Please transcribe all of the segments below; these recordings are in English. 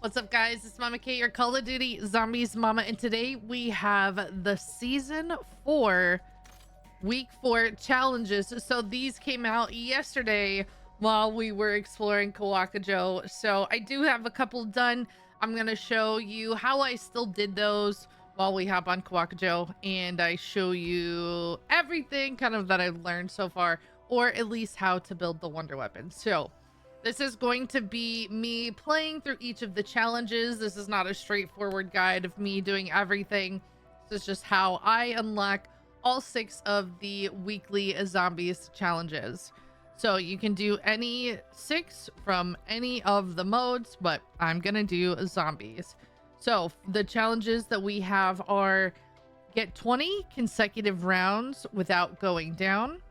What's up, guys? It's Mama K, your Call of Duty Zombies Mama, and today we have the Season 4 Week 4 challenges. So these came out yesterday while we were exploring Kawakajo. So I do have a couple done. I'm going to show you how I still did those while we hop on Kawakajo, and I show you everything kind of that I've learned so far, or at least how to build the wonder weapon. So this is going to be me playing through each of the challenges. This is not a straightforward guide of me doing everything. This is just how I unlock all 6 of the weekly zombies challenges. So you can do any 6 from any of the modes, but I'm gonna do zombies. So the challenges that we have are: get 20 consecutive rounds without going down,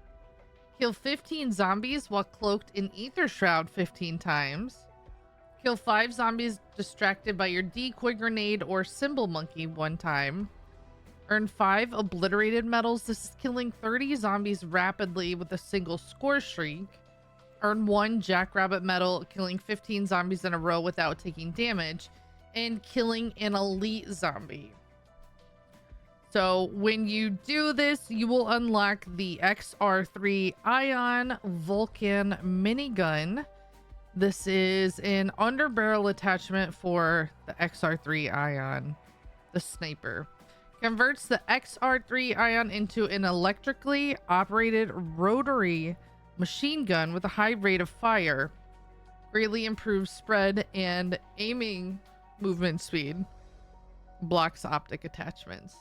kill 15 zombies while cloaked in Aether Shroud 15 times, kill 5 zombies distracted by your decoy grenade or symbol monkey 1 time, earn 5 Obliterated Medals. This is killing 30 zombies rapidly with a single score streak, earn 1 Jackrabbit medal, killing 15 zombies in a row without taking damage, and killing an elite zombie. So when you do this, you will unlock the XR3 Ion Vulcan Minigun. This is an underbarrel attachment for the XR3 Ion, the sniper. Converts the XR3 Ion into an electrically operated rotary machine gun with a high rate of fire. Greatly improves spread and aiming movement speed. Blocks optic attachments.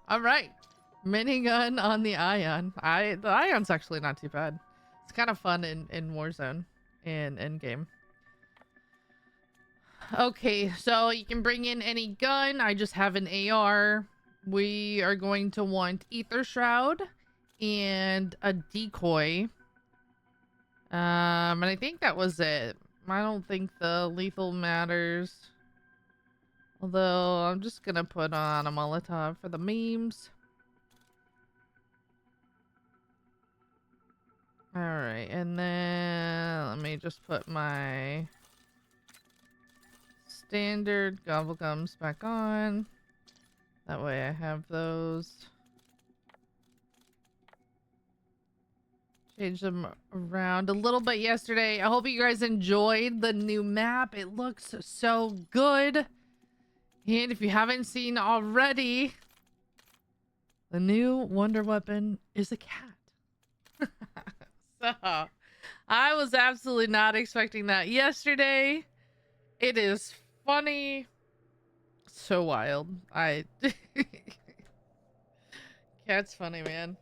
All right, minigun on the Ion. The Ion's actually not too bad. It's kind of fun in Warzone and Endgame. Okay, so you can bring in any gun. I just have an AR. We are going to want Aether Shroud and a decoy. And I think that was it. I don't think the lethal matters. Although I'm just gonna put on a Molotov for the memes. Alright, and then let me just put my standard gobble gums back on. That way I have those. Change them around a little bit yesterday. I hope you guys enjoyed the new map. It looks so good. And if you haven't seen already, the new wonder weapon is a cat. So I was absolutely not expecting that yesterday. It is funny. So wild. Cat's funny, man.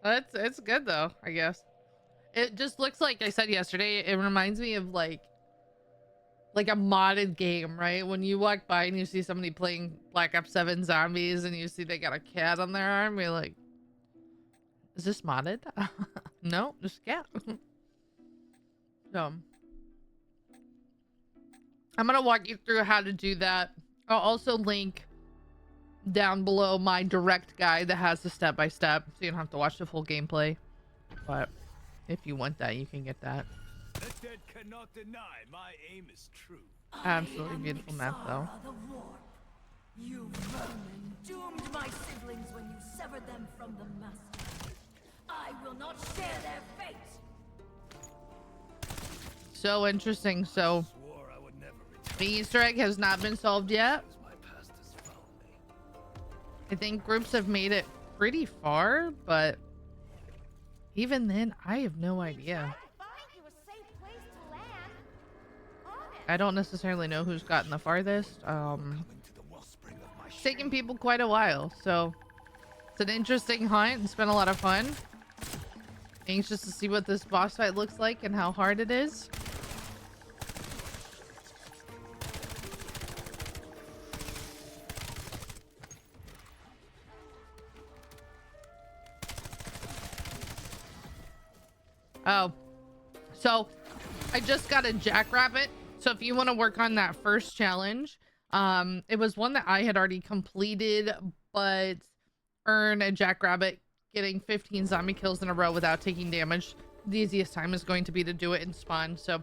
It's good though, I guess. It just looks like I said yesterday, it reminds me of like a modded game, right? When you walk by and you see somebody playing Black Ops 7 zombies and you see they got a cat on their arm, you're like, is this modded? No, just a cat. So I'm gonna walk you through how to do that. I'll also link down below my direct guide that has the step-by-step, so you don't have to watch the full gameplay. But if you want that, you can get that. The dead cannot deny my aim is true. Absolutely beautiful map, though. You vermin doomed my siblings when you severed them from the master. I will not share their fate. So interesting. So the Easter egg has not been solved yet. I think groups have made it pretty far, but even then, I have no idea. I don't necessarily know who's gotten the farthest. It's taken people quite a while, so it's an interesting hunt. It's been a lot of fun. Anxious to see what this boss fight looks like and how hard it is. Oh, so I just got a Jackrabbit. So if you want to work on that first challenge, it was one that I had already completed, but earn a Jackrabbit, getting 15 zombie kills in a row without taking damage. The easiest time is going to be to do it in spawn. So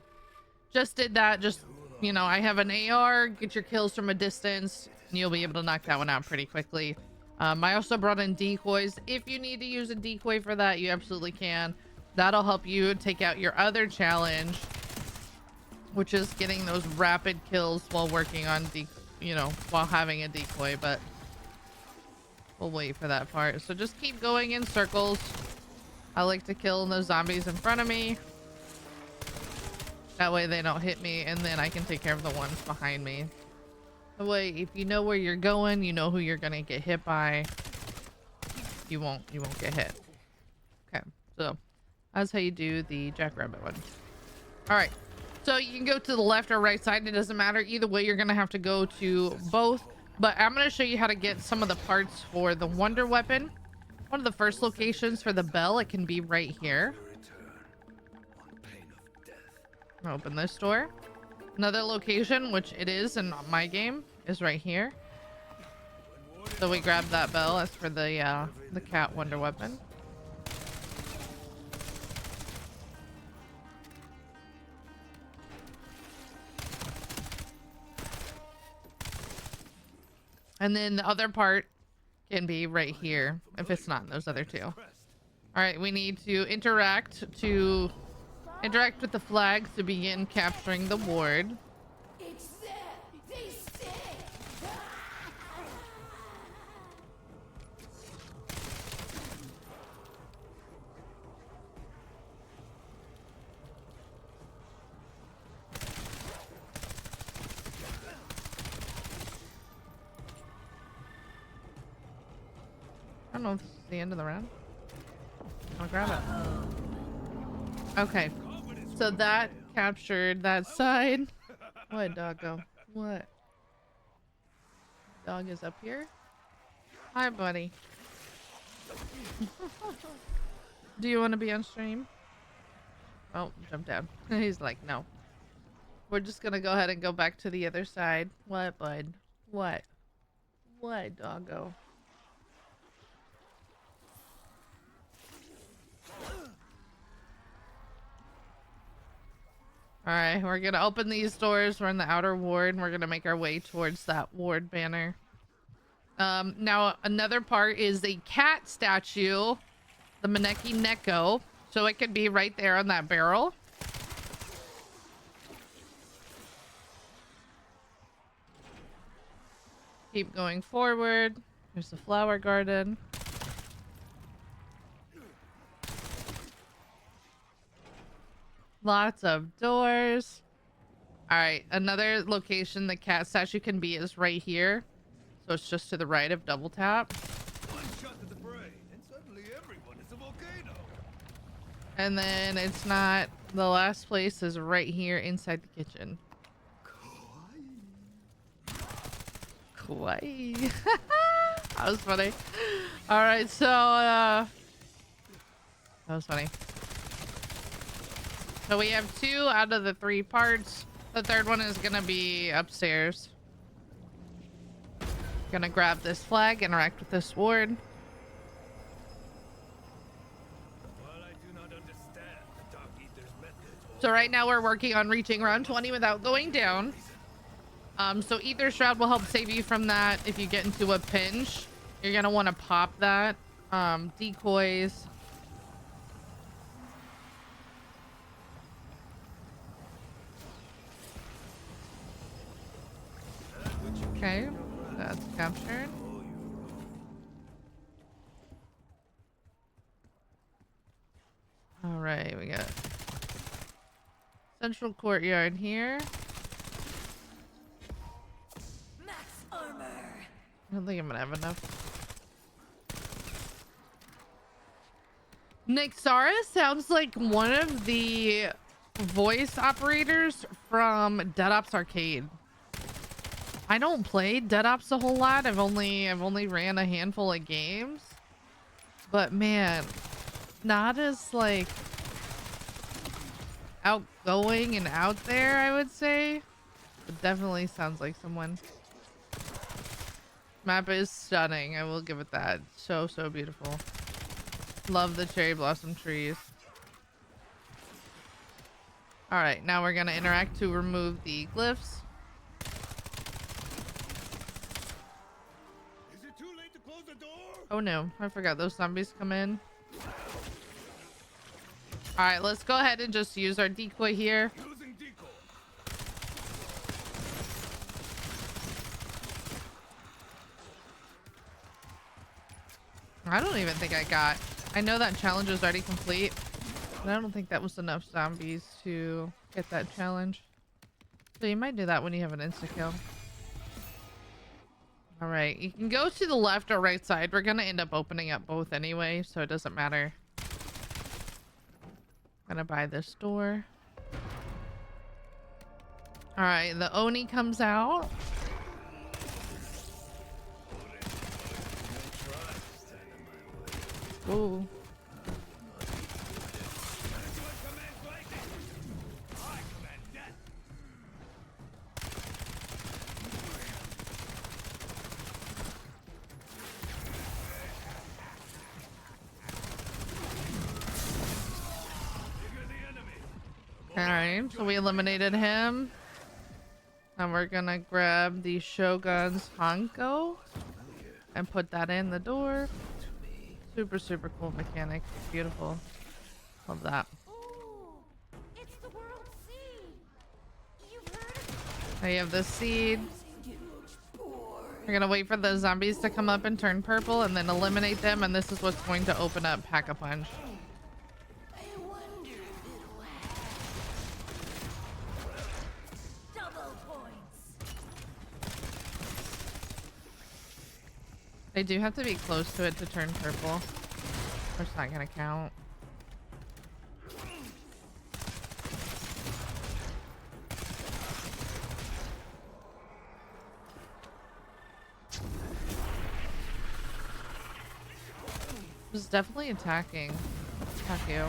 just did that. Just, you know, I have an AR, get your kills from a distance, and you'll be able to knock that one out pretty quickly. I also brought in decoys. If you need to use a decoy for that, you absolutely can. That'll help you take out your other challenge, which is getting those rapid kills while working on while having a decoy, but we'll wait for that part. So just keep going in circles. I like to kill those zombies in front of me. That way they don't hit me, and then I can take care of the ones behind me. That way, if you know where you're going, you know who you're gonna get hit by. You won't get hit. Okay, so that's how you do the Jackrabbit one. All right, so you can go to the left or right side. It doesn't matter. Either way, you're gonna have to go to both. But I'm gonna show you how to get some of the parts for the Wonder Weapon. One of the first locations for the bell, it can be right here. Open this door. Another location, which it is in my game, is right here. So we grab that bell. That's for the cat Wonder Weapon. And then the other part can be right here if it's not in those other two. All right, we need to interact with the flags to begin capturing the ward. It's there. They stay. I don't know if this is the end of the round. I'll grab it. Okay. So that captured that side. What, doggo? What? Dog is up here. Hi, buddy. Do you want to be on stream? Oh, jumped down. He's like, no. We're just gonna go ahead and go back to the other side. What, bud? What? What, doggo? All right, we're gonna open these doors. We're in the outer ward, and we're gonna make our way towards that ward banner. Now another part is the cat statue, the Maneki Neko. So it could be right there on that barrel. Keep going forward. There's the flower garden. Lots of doors. All right, another location the cat statue can be is right here. So it's just to the right of double tap. One shot to the brain, and suddenly everyone is a volcano. And then it's not, the last place is right here inside the kitchen. Kawaii. That was funny. All right, so that was funny. So we have 2 out of the 3 parts. The third one is gonna be upstairs. Gonna grab this flag, interact with this ward. Well, I do not understand the Dark Aether's method. So right now we're working on reaching round 20 without going down. So Aether Shroud will help save you from that if you get into a pinch. You're gonna want to pop that. Decoys. Okay, that's captured. All right, we got central courtyard here. Max armor. I don't think I'm gonna have enough. Nixara sounds like one of the voice operators from Dead Ops Arcade. I don't play Dead Ops a whole lot. I've only ran a handful of games. But man, not as like outgoing and out there, I would say. It definitely sounds like someone. Map is stunning. I will give it that. So beautiful. Love the cherry blossom trees. All right, now we're gonna interact to remove the glyphs. Is it too late to close the door? Oh no, I forgot those zombies come in. All right, let's go ahead and just use our decoy here. Using decoy. I don't even think I got. I know that challenge is already complete, but I don't think that was enough zombies to get that challenge. So you might do that when you have an insta kill. All right, you can go to the left or right side. We're gonna end up opening up both anyway, so it doesn't matter. Gonna buy this door. All right, the Oni comes out. Ooh. Alright, so we eliminated him. And we're gonna grab the Shogun's Hanko and put that in the door. Super, super cool mechanic. Beautiful. Love that. Oh, it's the world seed. You've heard of it? Now you have the seed. We're gonna wait for the zombies to come up and turn purple and then eliminate them, and this is what's going to open up Pack-a-Punch. I wonder if it'll have double points. They do have to be close to it to turn purple, or it's not gonna count. It's definitely attacking. Attack you.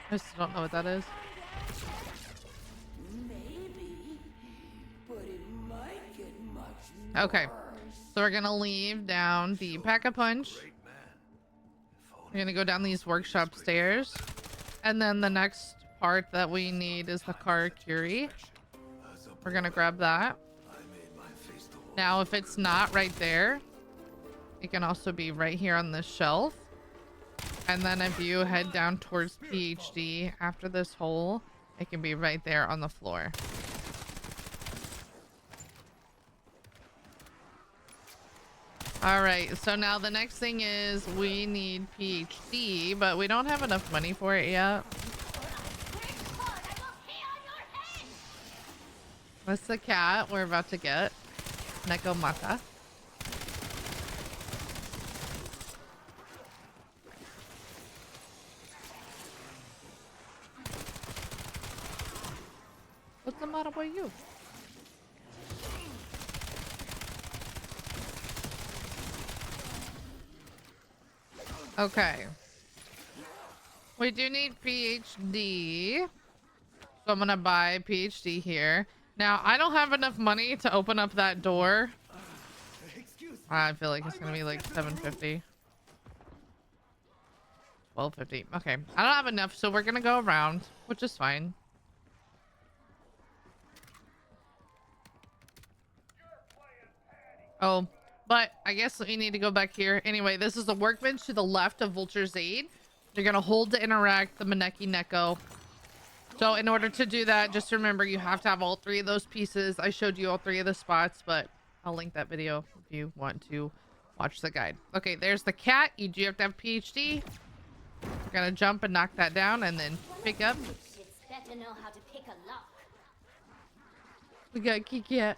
I still don't know what that is. Maybe, but it might get much Okay, so we're gonna leave down the Pack-a-Punch. We're gonna go down these workshop stairs, and then the next part that we need is the Karakuri. We're gonna grab that. Now, if it's not right there, it can also be right here on this shelf. And then if you head down towards PhD after this hole, it can be right there on the floor. All right, so now the next thing is we need PhD, but we don't have enough money for it yet. That's the cat we're about to get. Neko Mata. What's the matter with you? Okay. We do need PhD. So I'm gonna buy PhD here. Now, I don't have enough money to open up that door. I feel like it's gonna be like $750. $12.50. Okay. I don't have enough, so we're gonna go around, which is fine. Oh, but I guess we need to go back here. Anyway, this is the workbench to the left of Vulture's Aid. You're gonna hold to interact the Maneki Neko. So in order to do that, just remember you have to have all three of those pieces. I showed you all three of the spots, but I'll link that video if you want to watch the guide. Okay, there's the cat. You do have to have PhD. We're gonna jump and knock that down and then pick up. It's better know how to pick a lock. We got Kiki.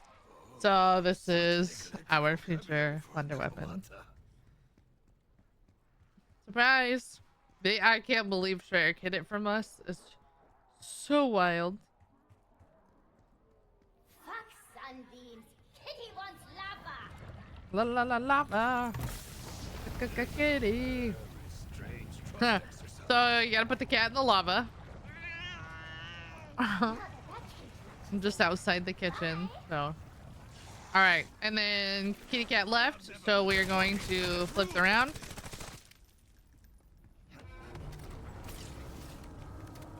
So this is our future wonder weapon. Surprise! I can't believe Shrek hid it from us. It's so wild. Fuck sunbeams. Kitty wants lava. La la la lava. Kitty. Huh. So you gotta put the cat in the lava. I'm just outside the kitchen, so. All right, and then kitty cat left, so we are going to flip around.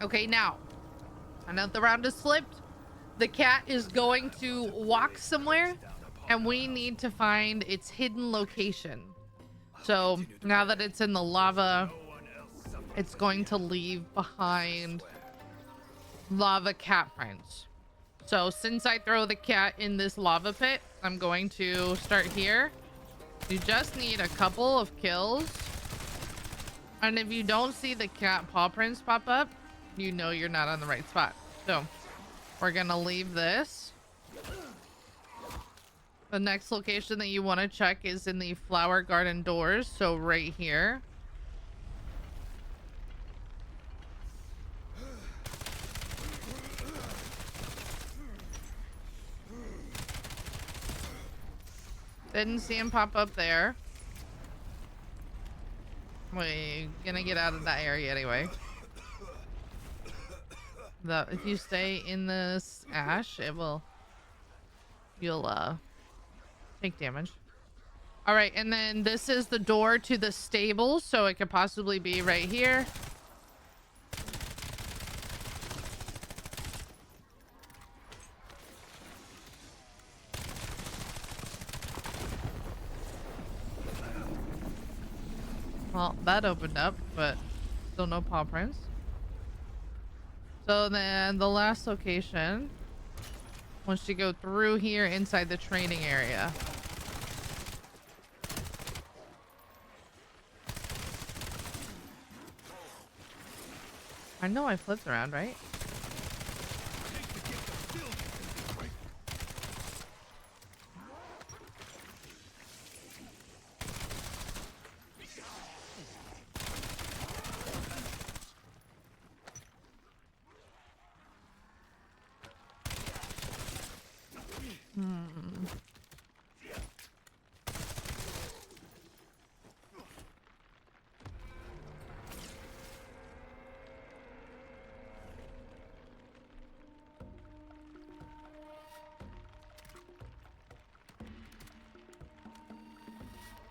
Okay, now that the round is flipped, the cat is going to walk somewhere, and we need to find its hidden location. So now that it's in the lava, it's going to leave behind lava cat prints. So since I throw the cat in this lava pit, I'm going to start here. You just need a couple of kills. And if you don't see the cat paw prints pop up, you know you're not on the right spot. So we're gonna leave this. The next location that you want to check is in the flower garden doors. So right here. Didn't see him pop up there. We're gonna get out of that area anyway. If you stay in this ash, you'll take damage. All right, and then this is the door to the stable, so it could possibly be right here. Well, that opened up, but still no paw prints. So then the last location, once you go through here inside the training area. I know I flipped around, right?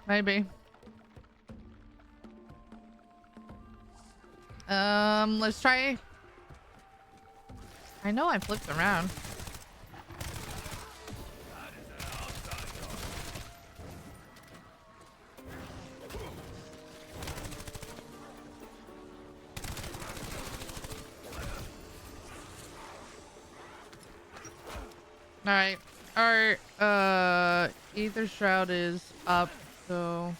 Maybe. Let's try. I know I flipped around. All right, our Aether Shroud is up, so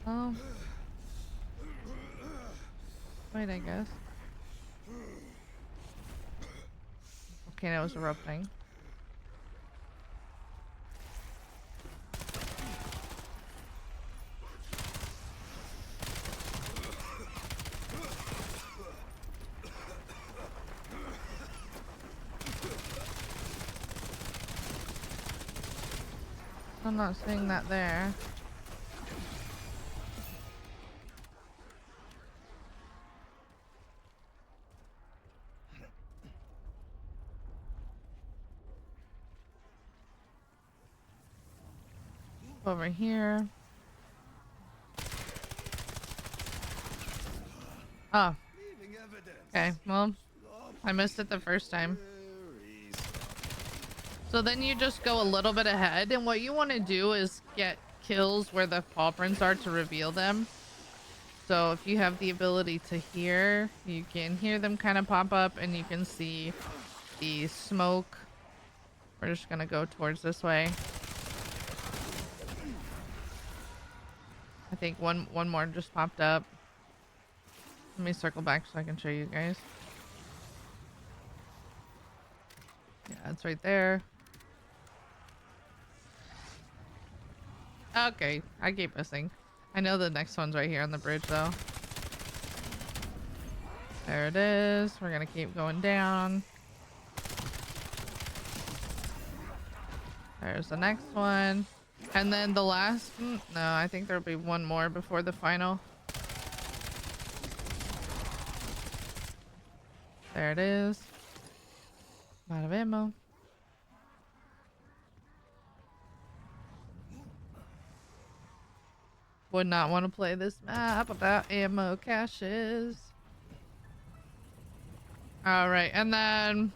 oh wait, I guess. Okay, that was erupting. I'm not seeing that there. Over here. Oh. Okay, well, I missed it the first time. So then you just go a little bit ahead, and what you want to do is get kills where the paw prints are to reveal them. So if you have the ability to hear, you can hear them kind of pop up, and you can see the smoke. We're just gonna go towards this way. I think one more just popped up. Let me circle back so I can show you guys. Yeah, it's right there. Okay, I keep missing. I know the next one's right here on the bridge though. There it is. We're gonna keep going down. There's the next one. And then the last, no, I think there'll be one more before the final. There it is. I'm out of ammo. Would not want to play this map without ammo caches. All right, and then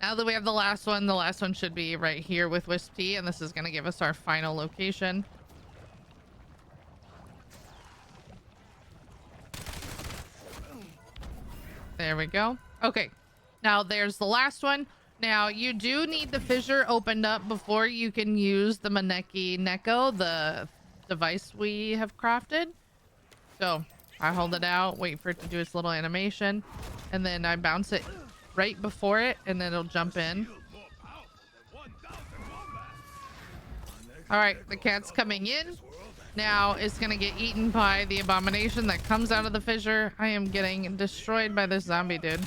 now that we have the last one should be right here with Wisp T, and this is going to give us our final location. There we go. Okay, now there's the last one. Now you do need the fissure opened up before you can use the Maneki Neko, the device we have crafted. So I hold it out, wait for it to do its little animation, and then I bounce it right before it, and then it'll jump in. All right, the cat's coming in. Now it's gonna get eaten by the abomination that comes out of the fissure. I am getting destroyed by this zombie, dude.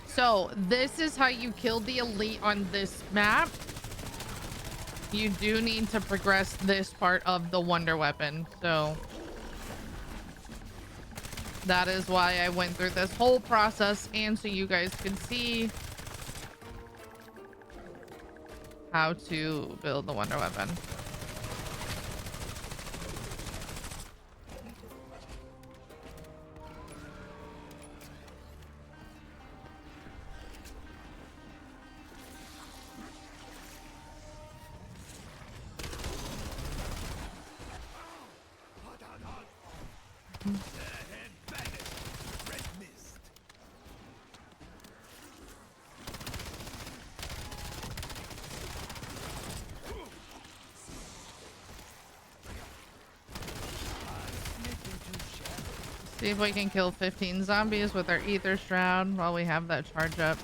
So this is how you kill the elite on this map. You do need to progress this part of the wonder weapon. So that is why I went through this whole process, and so you guys can see how to build the wonder weapon. See if we can kill 15 zombies with our Aether Shroud while we have that charge up.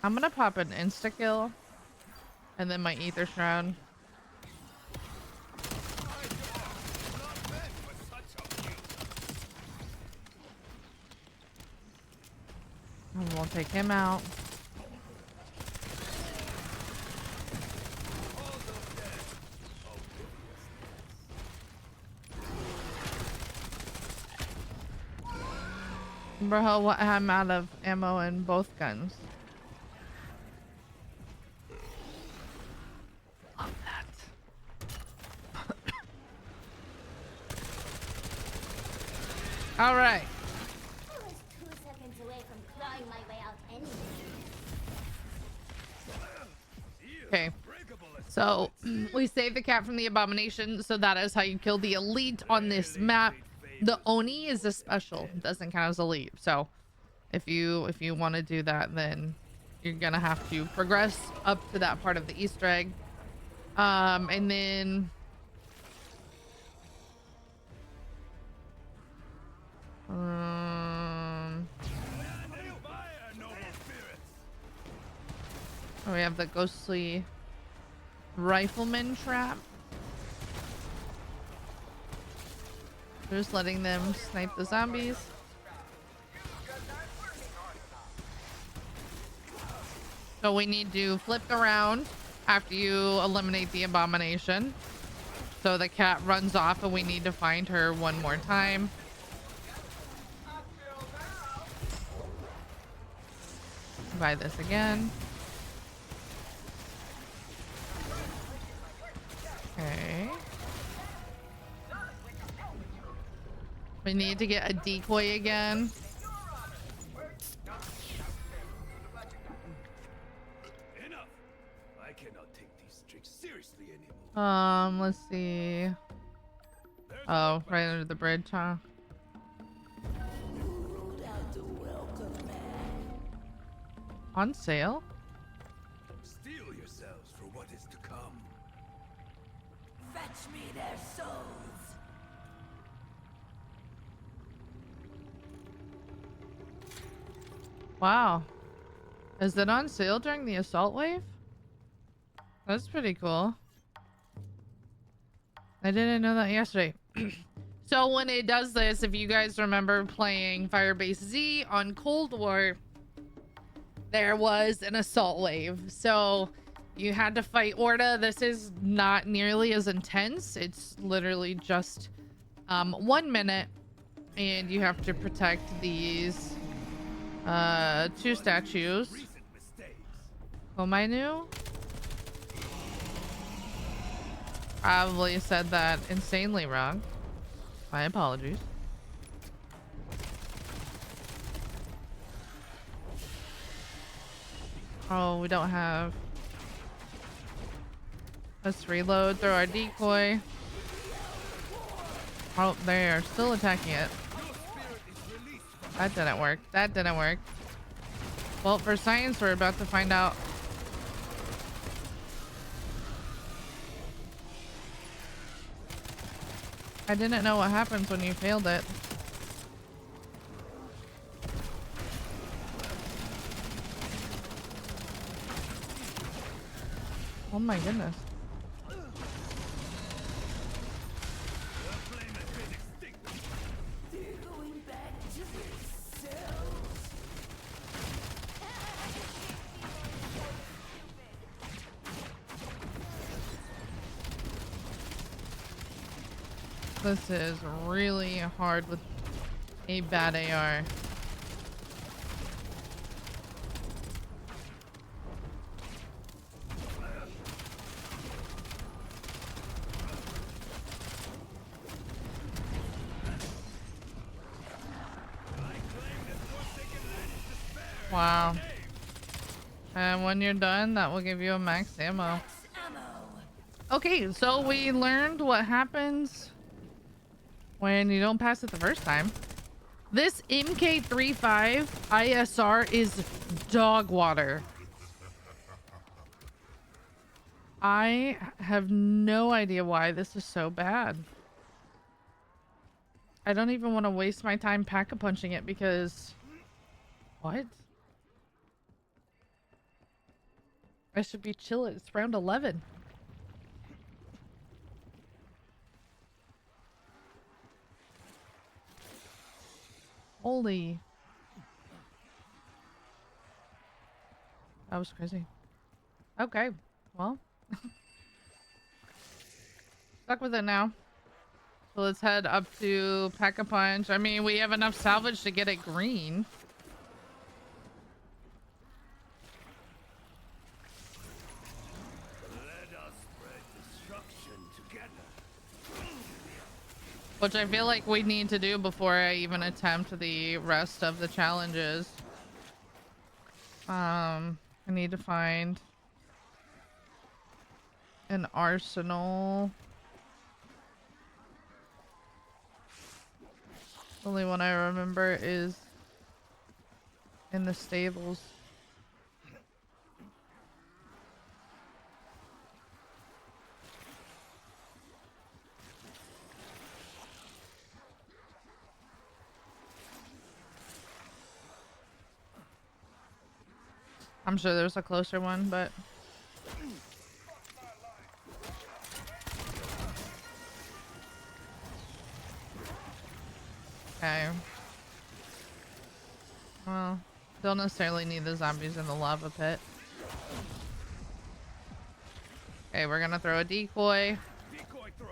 I'm gonna pop an insta-kill and then my Aether Shroud. And we'll take him out. Bro, what? I'm out of ammo in both guns. Love that. All right. Okay, so we saved the cat from the abomination, so that is how you kill the elite on this map. The Oni is a special, doesn't count as elite. So if you want to do that, then you're gonna have to progress up to that part of the Easter egg, and then we have the ghostly rifleman trap. Just letting them snipe the zombies. So we need to flip around after you eliminate the abomination. So the cat runs off and we need to find her one more time. Buy this again. Okay. We need to get a decoy again. Enough. I cannot take these tricks seriously anymore. Let's see. Oh, right under the bridge, huh? On sale? Steel yourselves for what is to come. Fetch me their souls. Wow. Is it on sale during the assault wave? That's pretty cool. I didn't know that yesterday. So when it does this, if you guys remember playing Firebase Z on Cold War, there was an assault wave. So you had to fight Orda. This is not nearly as intense. It's literally just 1 minute, and you have to protect these 2 statues. Komainu? Probably said that insanely wrong. My apologies. Oh, we don't have... Let's reload, throw our decoy. Oh, they are still attacking it. That didn't work. That didn't work. Well, for science, we're about to find out. I didn't know what happens when you failed it. Oh my goodness. This is really hard with a bad AR. Wow. And when you're done, that will give you a max ammo. Okay, so we learned what happens when you don't pass it the first time. This MK35 ISR is dog water. I have no idea why this is so bad. I don't even want to waste my time pack-a-punching it because... What? I should be chill. It's round 11. Holy. That was crazy. Okay. Well. Stuck with it now. So let's head up to Pack-a-Punch. I mean, we have enough salvage to get it green. Let us spread destruction together. Which I feel like we need to do before I even attempt the rest of the challenges. I need to find an arsenal. The only one I remember is in the stables. I'm sure there's a closer one, but... Okay. Well, don't necessarily need the zombies in the lava pit. Okay, we're gonna throw a decoy. Decoy throw.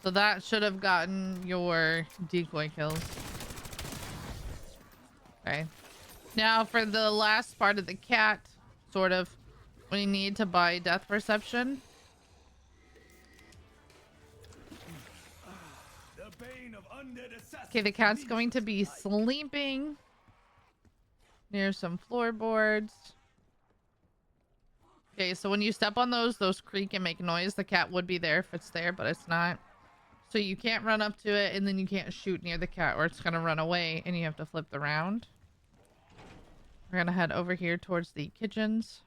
So that should have gotten your decoy kills. Okay. Now for the last part of the cat, sort of, we need to buy death perception. The bane of undead assassins. Okay, the cat's going to be sleeping near some floorboards. Okay, so when you step on those creak and make noise. The cat would be there if it's there, but it's not. So you can't run up to it, and then you can't shoot near the cat or it's gonna run away and you have to flip the round. We're gonna head over here towards the kitchens.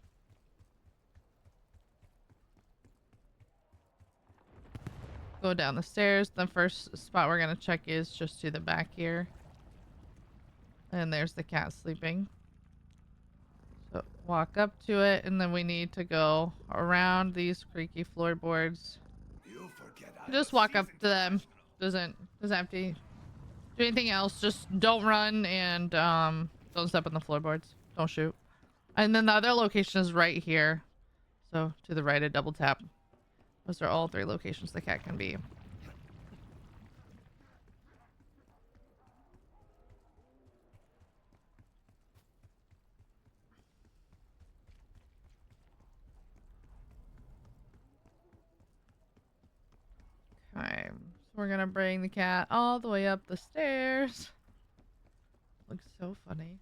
Go down the stairs. The first spot we're gonna check is just to the back here. And there's the cat sleeping. So walk up to it, and then we need to go around these creaky floorboards. You forget Just walk up to them. Doesn't have to do anything else. Just don't run and don't step on the floorboards. Don't shoot. And then the other location is right here. So to the right, a double tap. Those are all 3 locations the cat can be. Okay, so we're gonna bring the cat all the way up the stairs. Looks so funny.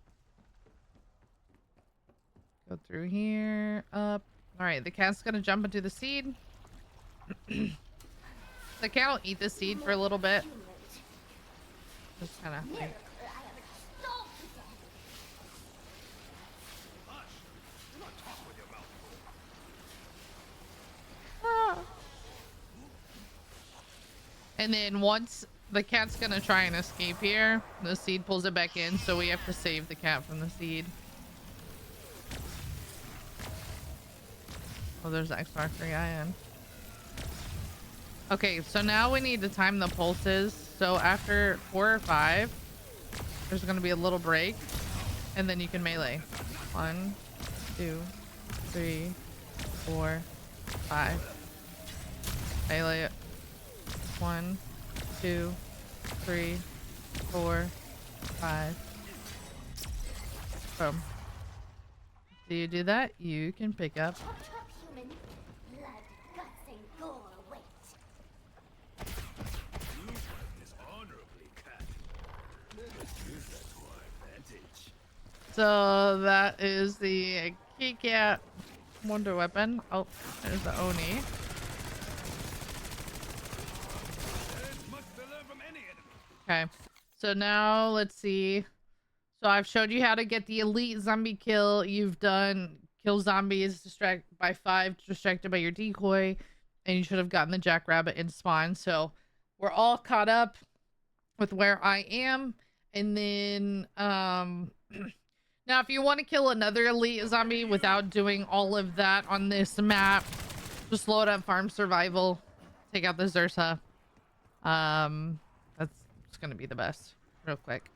Go through here, up. All right, the cat's gonna jump into the seed. The cat will eat the seed for a little bit. Just kind of. And then once the cat's gonna try and escape here, the seed pulls it back in, so we have to save the cat from the seed. Oh, there's the XR3IN. Okay, so now we need to time the pulses. So after 4 or 5, there's gonna be a little break, and then you can melee. 1, 2, 3, 4, 5. Melee it. 1, 2, 3, 4, 5. Boom. Do you do that? You can pick up. Human blood, guts, and gore await. You fight dishonorably, cat. Let us use that to our advantage. So that is the key cat wonder weapon. Oh, there's the Oni. Okay, so now let's see. So I've showed you how to get the elite zombie kill. You've done kill zombies by 5, distracted by your decoy, and you should have gotten the Jackrabbit in spawn. So we're all caught up with where I am. And then now if you want to kill another elite zombie without doing all of that on this map, just load up farm survival, take out the Zersa. That's gonna be the best real quick.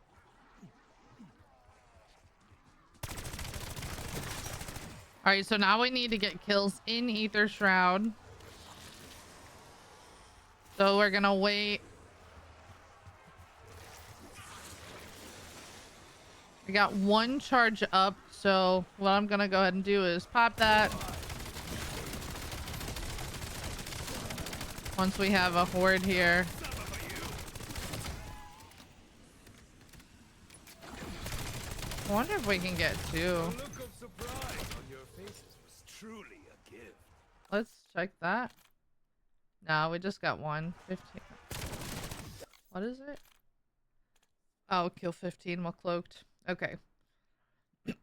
All right, so now we need to get kills in Aether Shroud. So we're gonna wait. We got 1 charge up, so what I'm gonna go ahead and do is pop that. Once we have a horde here. I wonder if we can get 2. The look of surprise on your faces was truly a gift. Let's check that. No, we just got 1. 15. What is it? Oh, kill 15 while cloaked. Okay.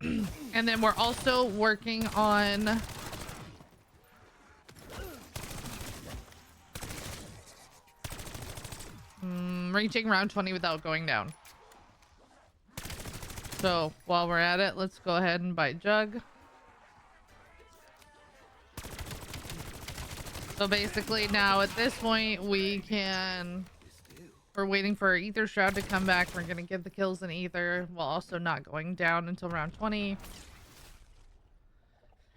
And then we're also working on reaching round 20 without going down. So while we're at it, let's go ahead and buy Jug. So basically now at this point we're waiting for our Aether Shroud to come back. We're gonna get the kills in Aether while also not going down until round 20.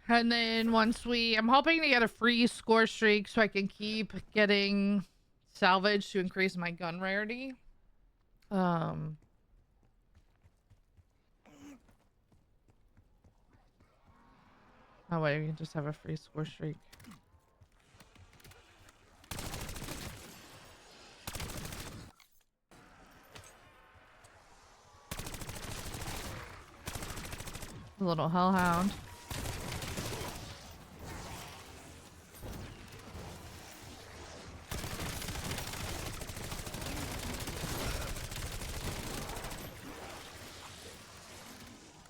And then I'm hoping to get a free score streak so I can keep getting salvage to increase my gun rarity. Oh wait, we can just have a free score streak. A little hellhound.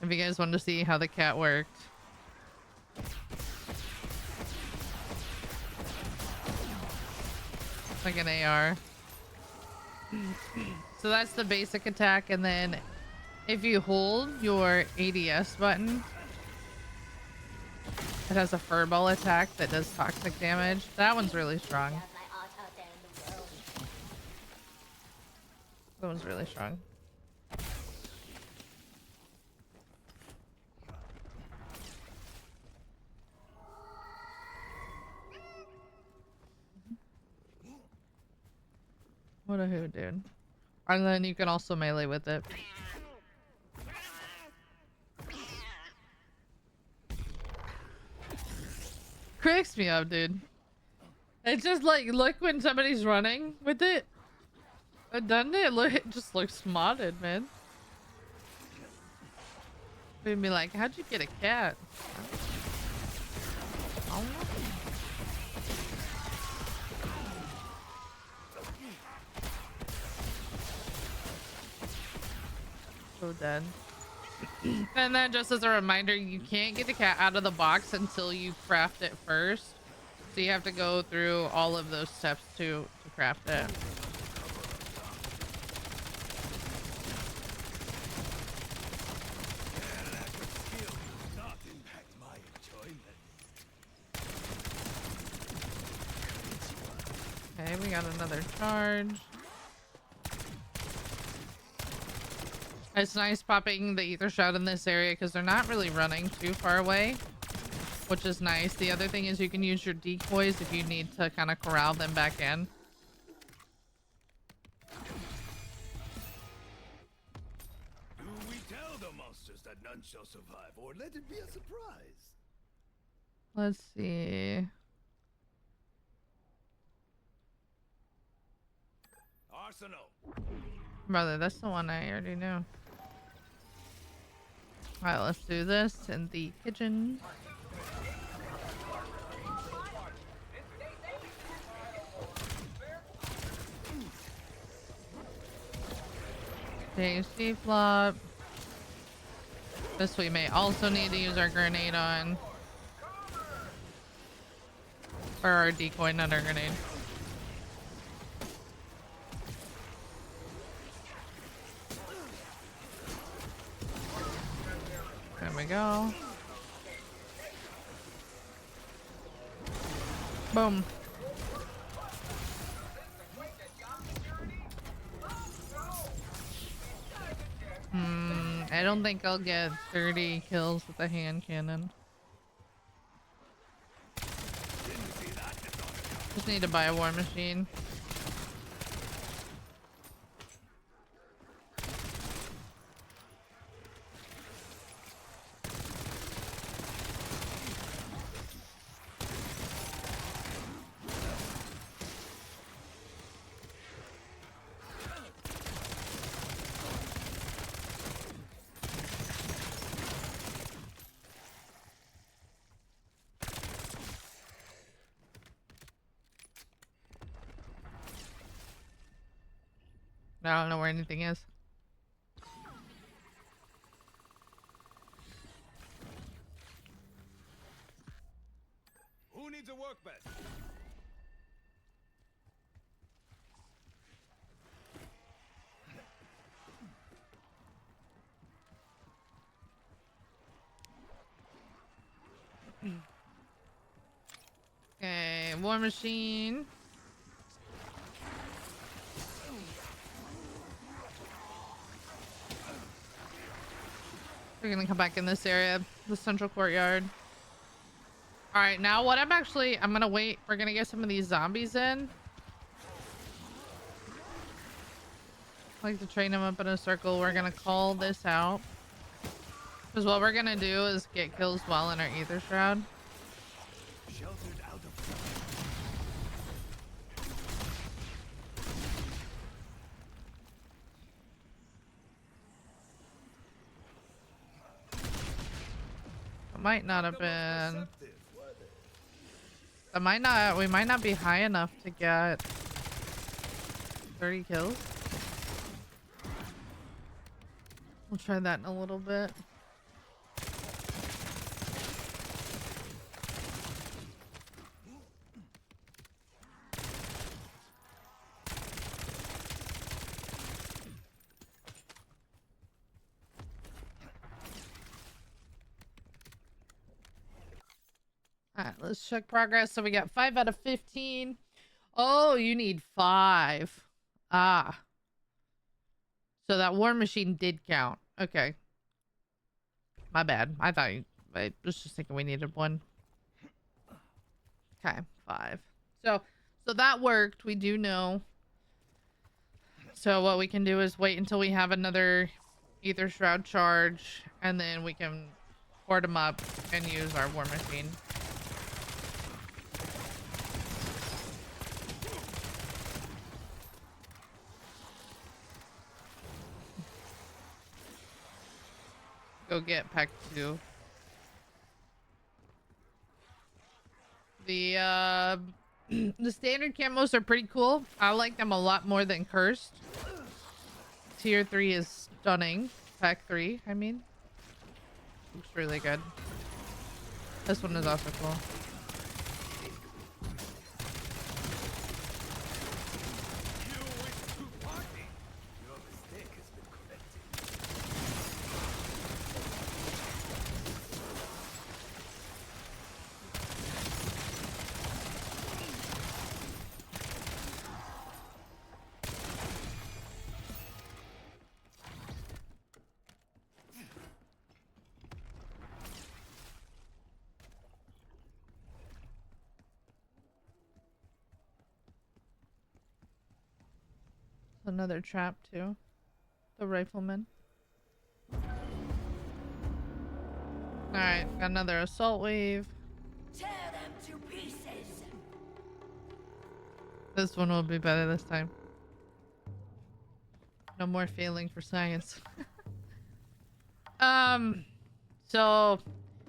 If you guys want to see how the cat worked. Like an AR. So that's the basic attack, and then if you hold your ADS button, It has a furball attack that does toxic damage. That one's really strong. That one's really strong. What a hoot, dude. And then you can also melee with it. Cracks me up, dude. It's just like, look when somebody's running with it. Doesn't it look, it just looks modded, man. We'd be like, how'd you get a cat? I don't know. So dead. And then just as a reminder, you can't get the cat out of the box until you craft it first. So you have to go through all of those steps to craft it. Okay, we got another charge. It's nice popping the Aether Shroud in this area because they're not really running too far away, which is nice. The other thing is you can use your decoys if you need to kind of corral them back in. Do we tell the monsters that none shall survive, or let it be a surprise? Let's see. Arsenal. Brother, that's the one I already knew. Alright, let's do this in the kitchen. Tasty flop. This we may also need to use our grenade on. Or our decoy, not our grenade. There we go. Boom. I don't think I'll get 30 kills with a hand cannon. Just need to buy a war machine. I don't know where anything is. Who needs a workbench? Okay, war machine. We're gonna come back in this area, the central courtyard. All right, now what I'm gonna wait. We're gonna get some of these zombies in. I like to train them up in a circle. We're gonna call this out. Because what we're gonna do is get kills while in our Aether Shroud. Sheltered out of Might not have been. We might not be high enough to get 30 kills. We'll try that in a little bit. let's check progress. So we got 5 out of 15. Oh, you need 5. Ah. So that war machine did count. Okay. My bad. I was just thinking we needed 1. Okay, 5. So that worked. We do know. So what we can do is wait until we have another Aether Shroud charge, and then we can port them up and use our war machine. Go get pack 2. The the standard camos are pretty cool. I like them a lot more than cursed. Tier 3 is stunning. Pack 3, I mean. Looks really good. This one is also cool. Another trap too. The rifleman. Alright, got another assault wave. Tear them to pieces. This one will be better this time. No more failing for science. So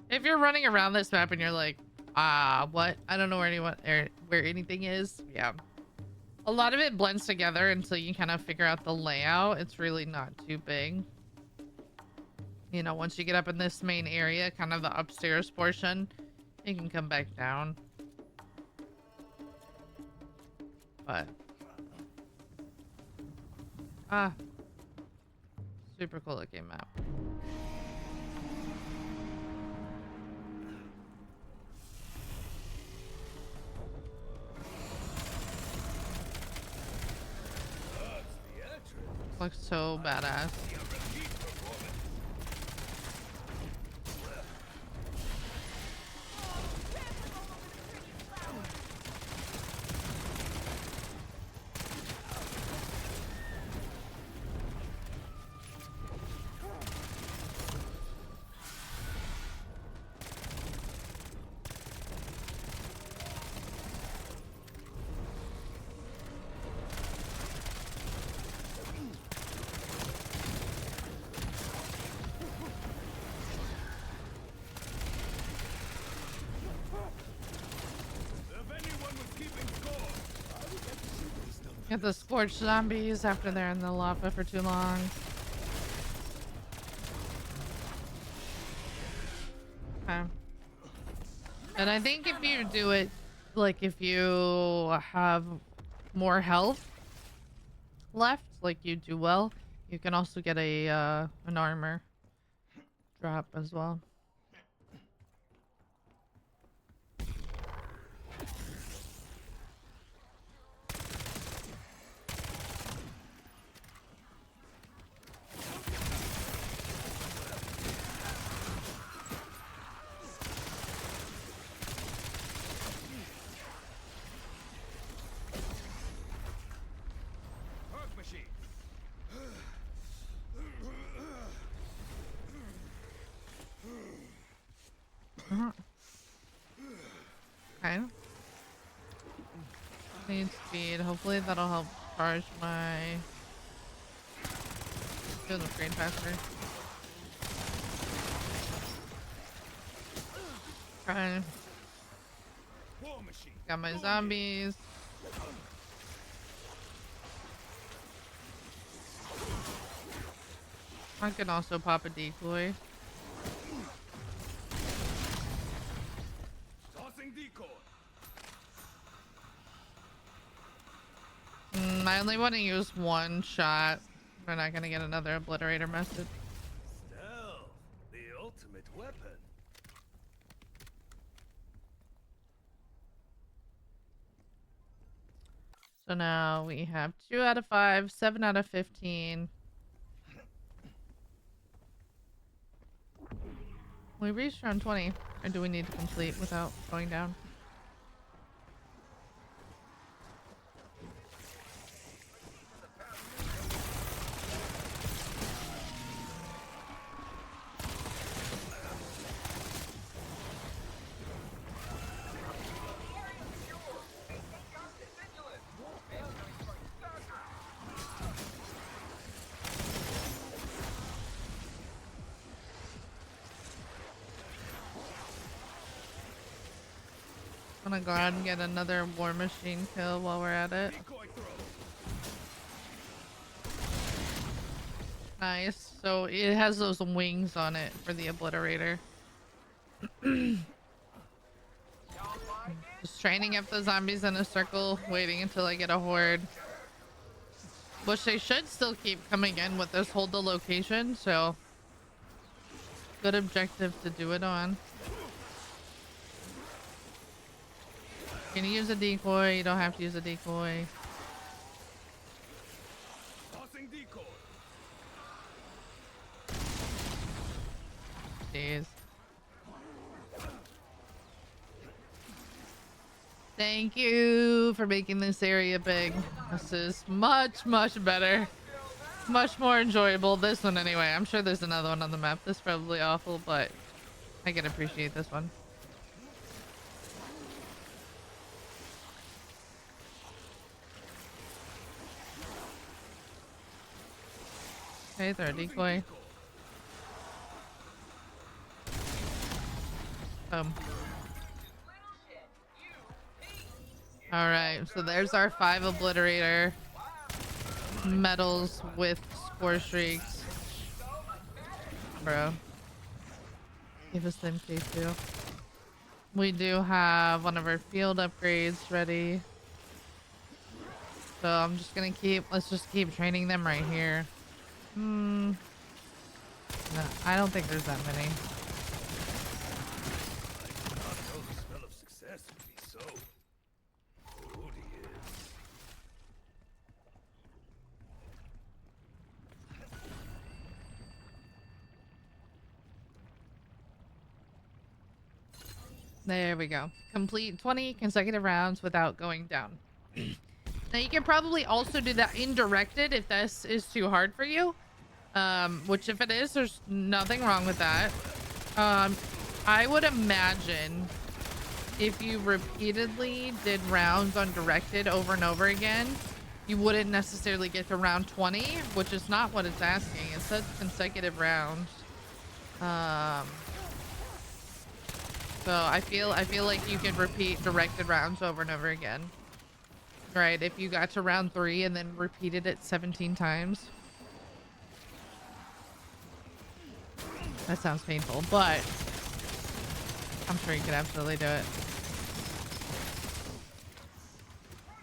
if you're running around this map and you're like, what? I don't know where anything is. Yeah. A lot of it blends together until you kind of figure out the layout. It's really not too big. You know, once you get up in this main area, kind of the upstairs portion, you can come back down. But super cool looking map. Looks so badass. Get the scorched zombies after they're in the lava for too long. Okay. And I think if you do it, like if you have more health left, like you do well, you can also get a an armor drop as well. Okay. Need speed. Hopefully that'll help charge my field upgrade faster. Okay. Got my zombies. I can also pop a decoy. I only want to use one shot. We're not gonna get another Obliterator message. Stealth, the ultimate weapon. So now we have 2 out of 5, 7 out of 15. We reached round 20. Or do we need to complete without going down? I'm gonna go ahead and get another war machine kill while we're at it. Nice. So it has those wings on it for the Obliterator. Just training up the zombies in a circle, waiting until I get a horde. Which they should still keep coming in with this hold the location, so good objective to do it on. You can use a decoy, you don't have to use a decoy. Tossing decoy. Jeez. Thank you for making this area big. This is much, much better. Much more enjoyable. This one anyway. I'm sure there's another one on the map. This is probably awful, but I can appreciate this one. Okay, throw a decoy. Alright, so there's our 5 Obliterator medals with score streaks. Bro. Give us them K2. We do have one of our field upgrades ready. So I'm just gonna let's just keep training them right here. No, I don't think there's that many. The smell of success would be so odious. There we go. Complete 20 consecutive rounds without going down. Now you can probably also do that indirected if this is too hard for you. Which if it is, there's nothing wrong with that. I would imagine if you repeatedly did rounds on directed over and over again, you wouldn't necessarily get to round 20, which is not what it's asking. It says consecutive rounds. So I feel like you could repeat directed rounds over and over again. Right, if you got to round 3 and then repeated it 17 times. That sounds painful, but I'm sure you could absolutely do it.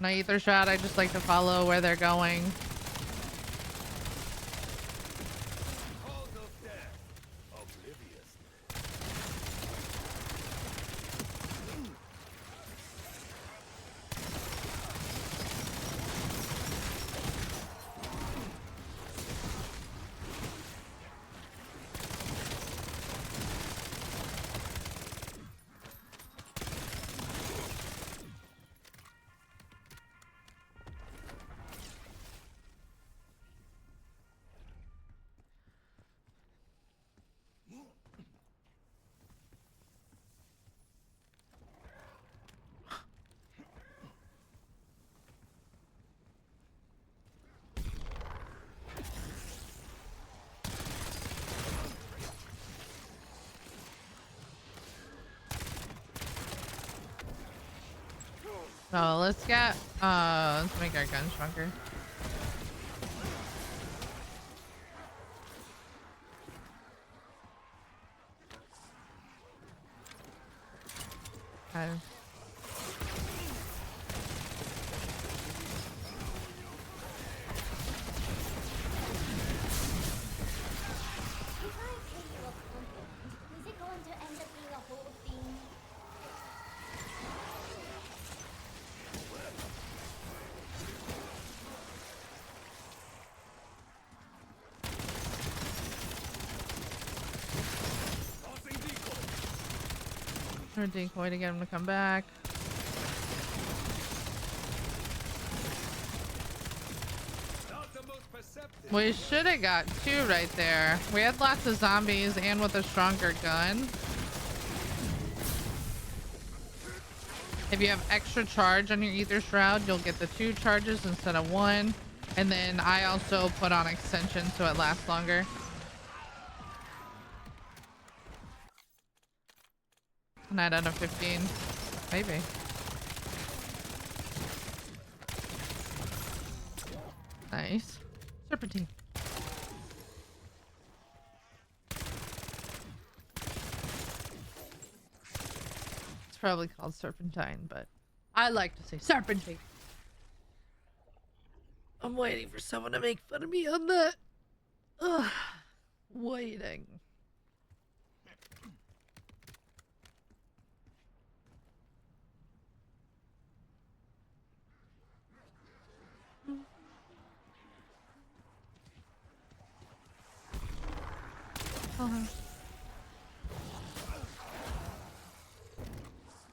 No Aether Shroud, I just like to follow where they're going. Cause of death. Oblivious. So let's make our gun stronger. Okay. Is it going to end up being a whole thing? Or decoy to get him to come back. We should have got 2 right there. We had lots of zombies and with a stronger gun. If you have extra charge on your Aether Shroud, you'll get the 2 charges instead of 1. And then I also put on extension so it lasts longer. 9 out of 15. Maybe. Nice. Serpentine. It's probably called serpentine, but I like to say serpentine. I'm waiting for someone to make fun of me on that. Ugh. Waiting.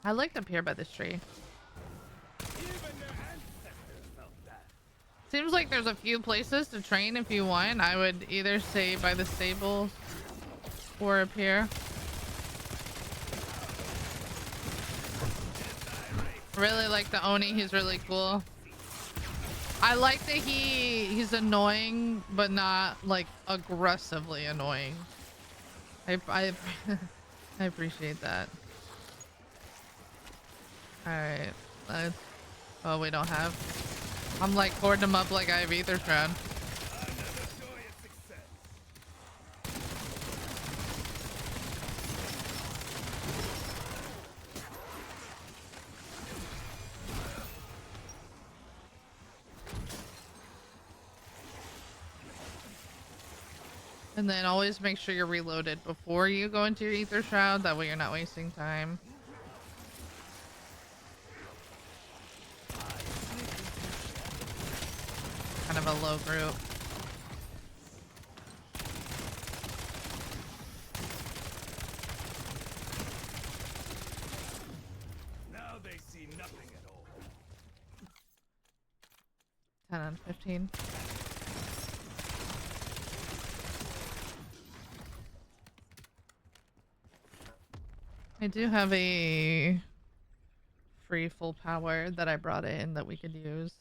I like up here by this tree. Seems like there's a few places to train if you want. I would either say by the stables or up here. Really like the Oni. He's really cool. I like that he's annoying, but not like aggressively annoying. I appreciate that. All right, oh, we don't have. I'm like hoarding them up like I have Aether Shroud. And then always make sure you're reloaded before you go into your Aether Shroud. That way you're not wasting time. Kind of a low group. Now they see nothing at all. 10 out of 15. I do have a free full power that I brought in that we could use.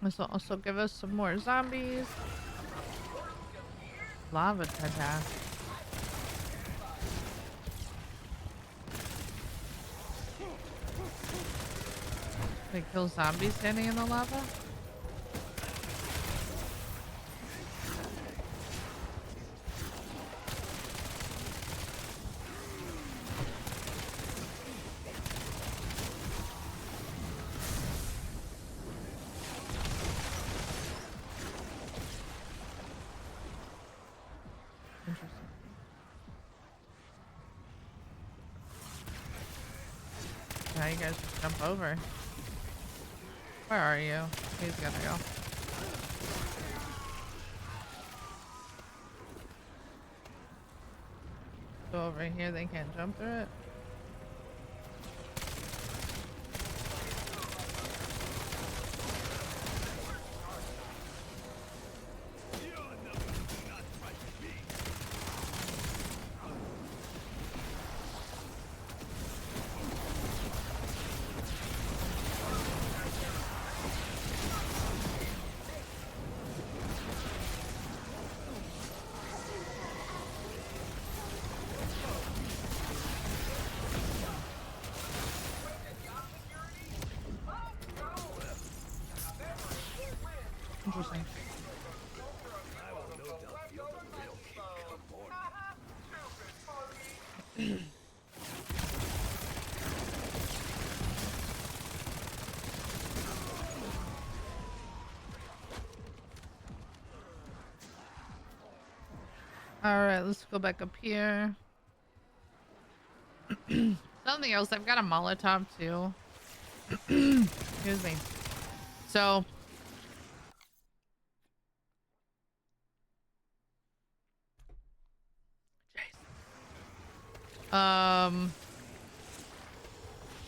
This will also give us some more zombies. Lava attack. They kill zombies standing in the lava? Now you guys just jump over. Where are you? He's gonna go. Go over here, they can't jump through it. Interesting. I will no doubt feel the real kick come morning. All right, let's go back up here. Something else. I've got a Molotov too. Excuse me. So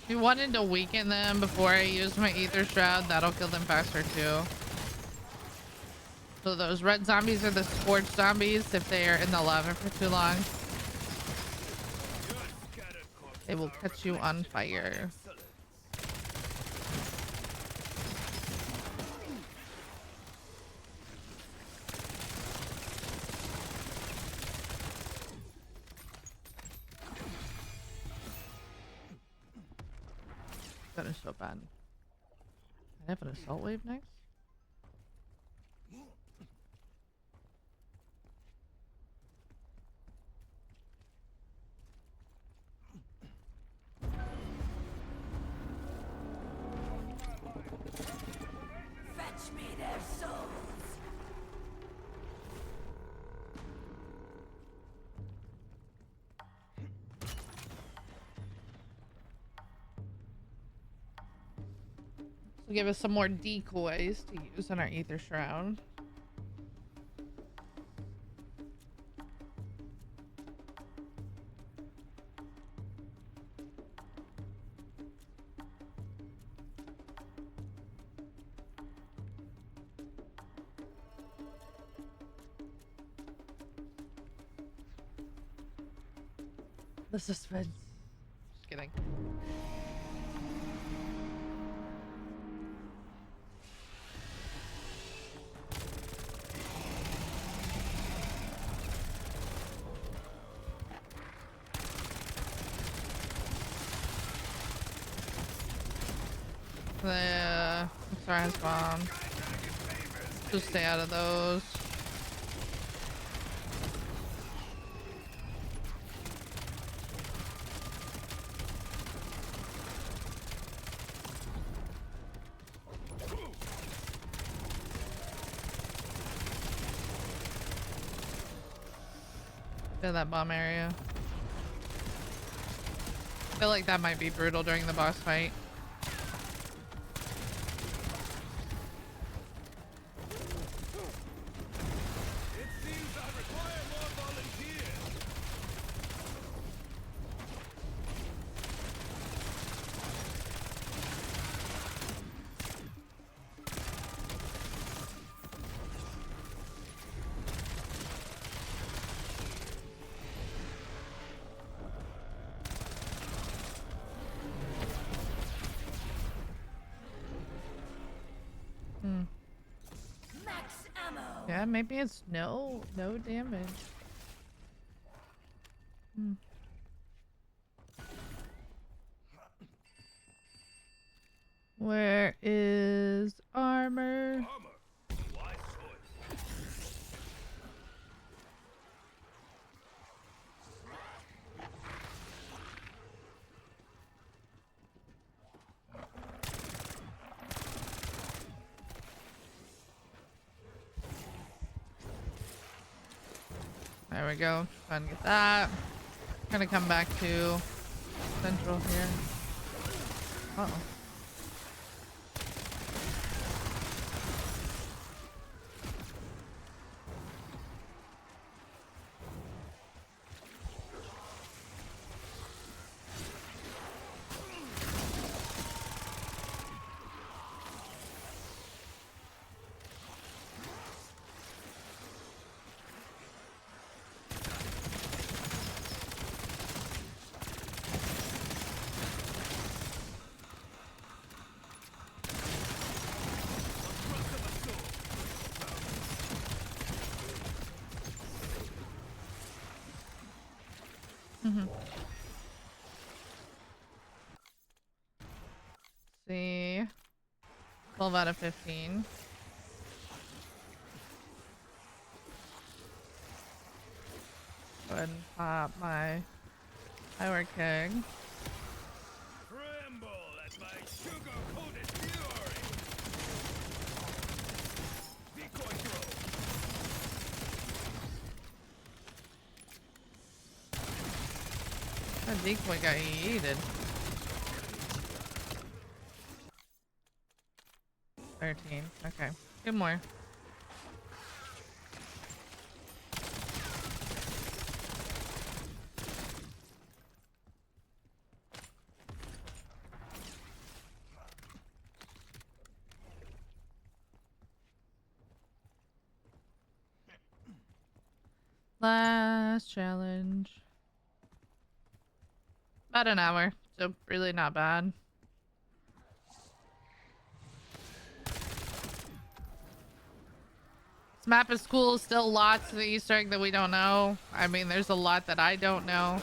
we wanted to weaken them before I use my Aether Shroud. That'll kill them faster too. So those red zombies are the scorched zombies. If they are in the lava for too long, they will catch you on fire. That is so bad. I have an assault wave next. Fetch me their souls. Will give us some more decoys to use on our Aether Shroud. The suspense. Just kidding. The science bomb. Just stay out of those. Get that bomb area. I feel like that might be brutal during the boss fight. Max ammo. Yeah, maybe it's no damage. Where is armor? Armor. Wise choice. There we go. Trying to get that. Gonna come back to central here. Uh-oh. See, 12 out of 15. Go ahead and pop my power keg. Tremble at my sugar-coated fury. Decoy Kills. That decoy got yeeted. 13. Okay. 2 more. Last challenge. About an hour, so really not bad. This map is cool. Still lots of the Easter egg that we don't know. I mean, there's a lot that I don't know.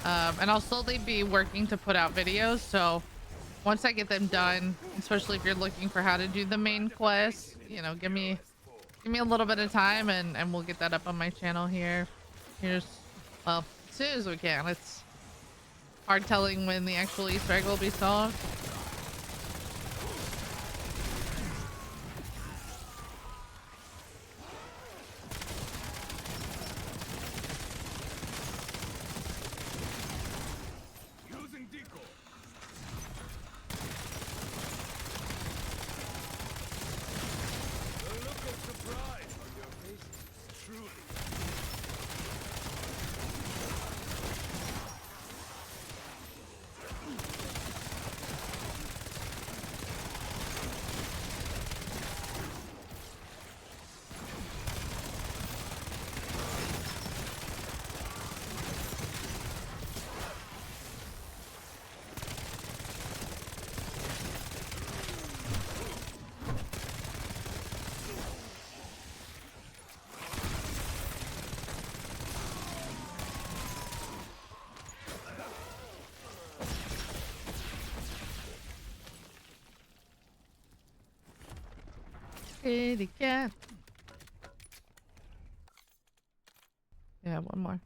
And I'll slowly be working to put out videos. So once I get them done, especially if you're looking for how to do the main quest, you know, give me a little bit of time and we'll get that up on my channel here. Well, as soon as we can. It's hard telling when the actual Easter egg will be solved. Using decoy. The look of surprise on your faces, truly. Kitty cat. Yeah, one more.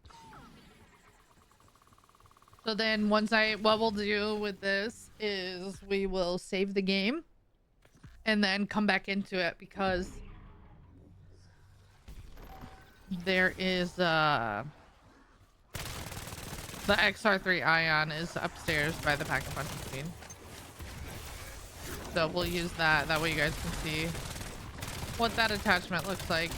So then what we'll do with this is we will save the game and then come back into it because there is the XR3 ion is upstairs by the pack-a-punch machine. So we'll use that. That way you guys can see what that attachment looks like.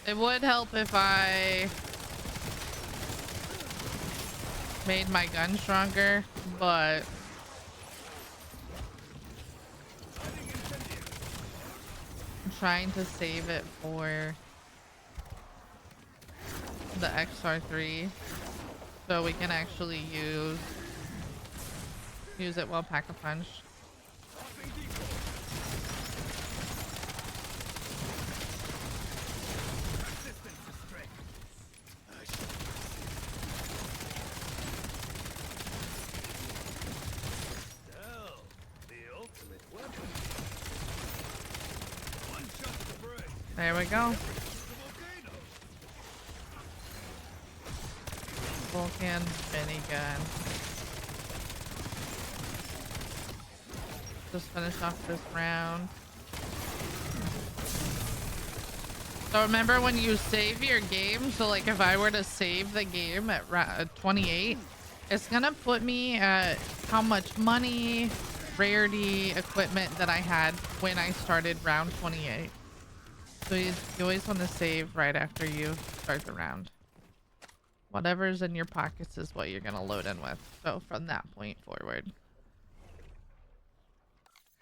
It would help if I made my gun stronger, but I'm trying to save it for the XR3 so we can actually use it while pack-a-punch. There we go. Vulcan Minigun. Just finish off this round. So remember when you save your game, so like if I were to save the game at 28, it's gonna put me at how much money, rarity, equipment that I had when I started round 28. So you always want to save right after you start the round. Whatever's in your pockets is what you're going to load in with. So from that point forward.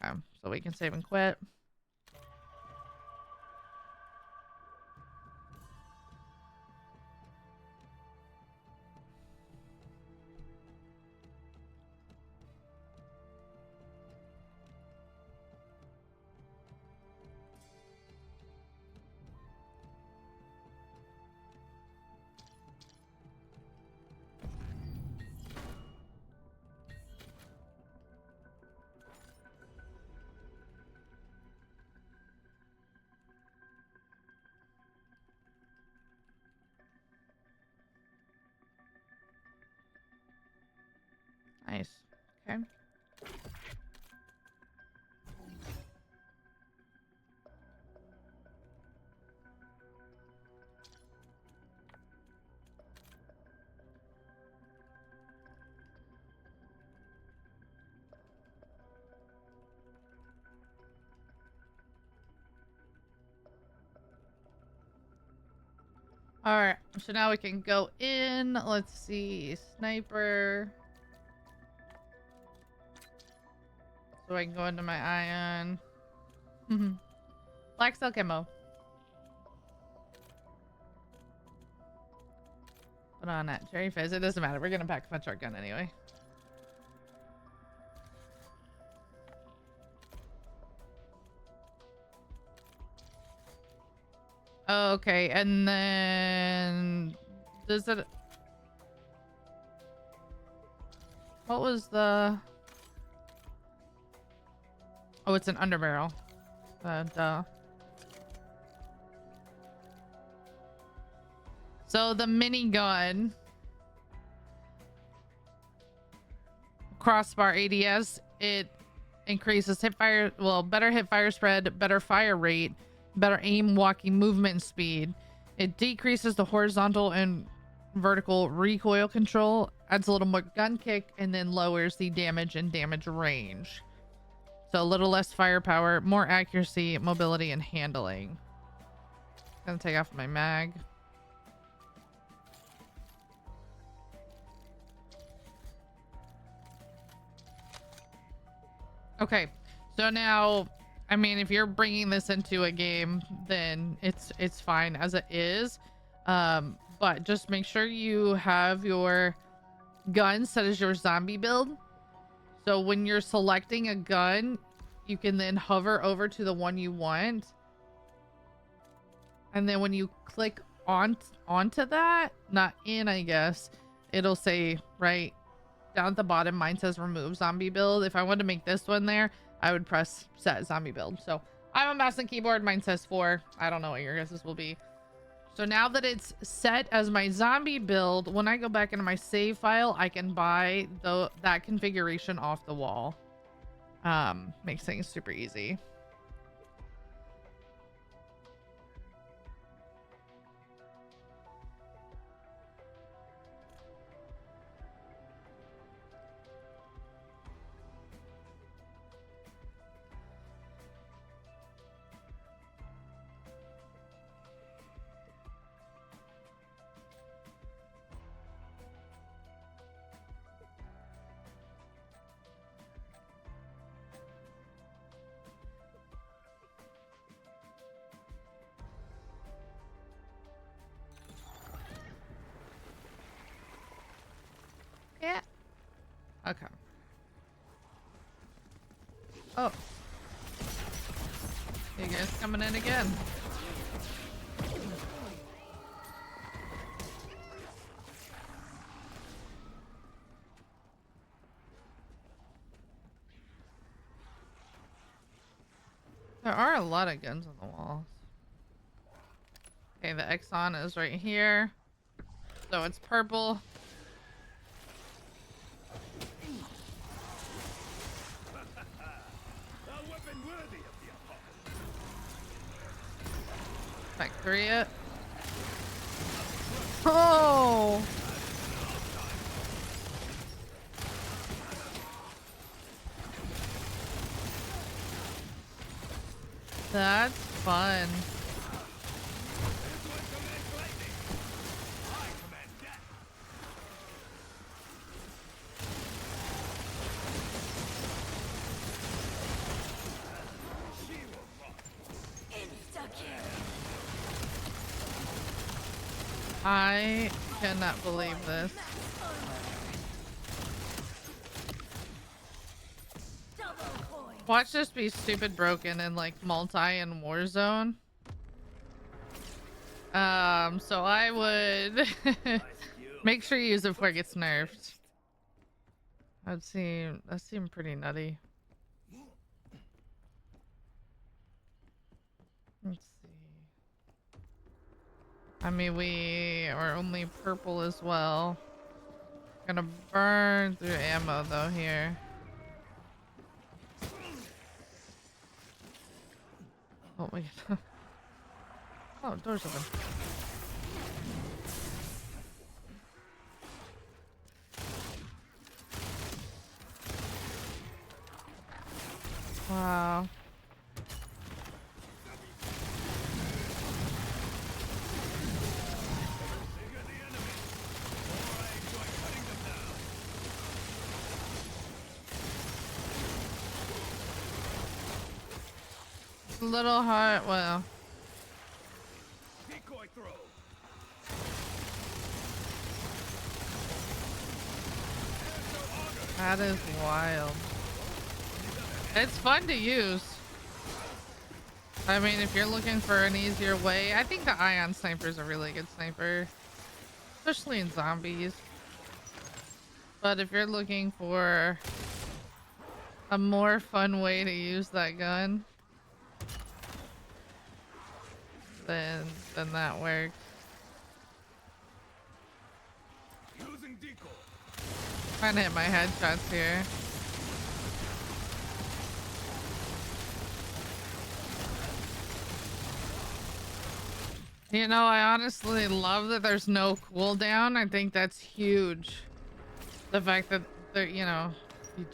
Okay, so we can save and quit. Nice. Okay. All right, so now we can go in. Let's see, sniper. So I can go into my ion. Black silk ammo. Put on that cherry fizz. It doesn't matter. We're gonna pack a shotgun anyway. Okay, and then does it? What was the? Oh, it's an underbarrel. Duh. So the minigun crossbar ADS, it increases hip fire, well, better hip fire spread, better fire rate, better aim, walking, movement speed. It decreases the horizontal and vertical recoil control, adds a little more gun kick, and then lowers the damage and damage range. So a little less firepower, more accuracy, mobility, and handling. Gonna take off my mag. Okay, so now, I mean, if you're bringing this into a game, then it's fine as it is. But just make sure you have your gun set as your zombie build. So when you're selecting a gun, you can then hover over to the one you want. And then when you click onto that, not in, I guess, it'll say right down at the bottom, mine says remove zombie build. If I wanted to make this one there, I would press set zombie build. So I'm a mouse and keyboard. Mine says 4. I don't know what your guesses will be. So now that it's set as my zombie build, when I go back into my save file, I can buy that configuration off the wall. Makes things super easy. Yeah. Okay. Oh. You guys coming in again? There are a lot of guns on the walls. Okay, the Exxon is right here. So it's purple. Factory it. Oh! That's fun. I cannot believe this. Watch this be stupid broken in like multi and Warzone. So I would make sure you use it before it gets nerfed. That seemed pretty nutty. Let's see. I mean, we are only purple as well. Gonna burn through ammo though here. Oh wait. Oh, door's open. Wow. a little hard. Well, Decoy throw. that is wild. It's fun to use. I mean, if you're looking for an easier way, I think the ion sniper is a really good sniper, especially in zombies. But if you're looking for a more fun way to use that gun, then that works. Using decoy. Trying to hit my headshots here. You know, I honestly love that there's no cooldown. I think that's huge. The fact that there, you know, you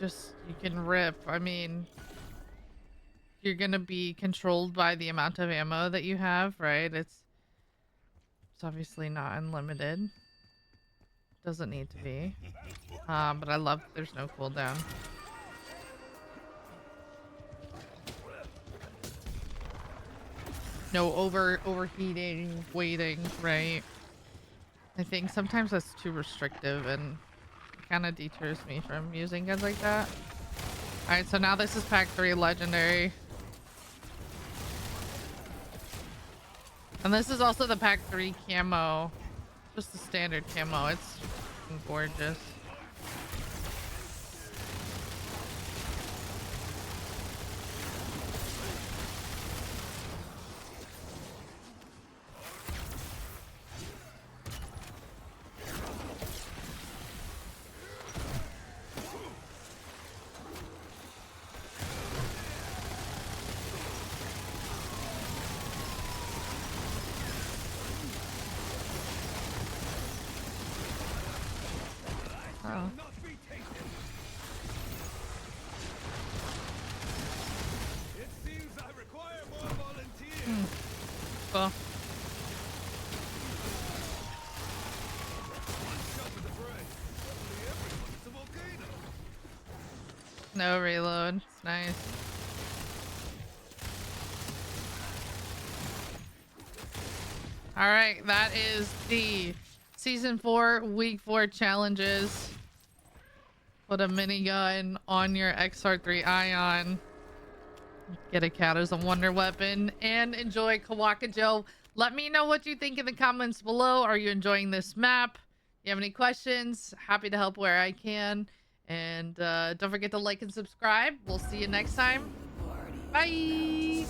can rip. I mean, you're gonna be controlled by the amount of ammo that you have, right? It's obviously not unlimited. Doesn't need to be. But I love that there's no cooldown. No overheating, waiting, right? I think sometimes that's too restrictive and kind of deters me from using guns like that. All right, so now this is pack 3 legendary. And this is also the pack 3 camo. Just the standard camo. It's gorgeous. Oh. Not be taken. It seems I require more volunteers. Cool. One shot of the brain. Suddenly everyone's a volcano. No reload. It's nice. All right, that is the Season 4, Week 4 challenges. Put a minigun on your XR3 Ion. Get a cat as a wonder weapon and enjoy Kawakajo. Let me know what you think in the comments below. Are you enjoying this map? If you have any questions, happy to help where I can. And don't forget to like and subscribe. We'll see you next time. Bye.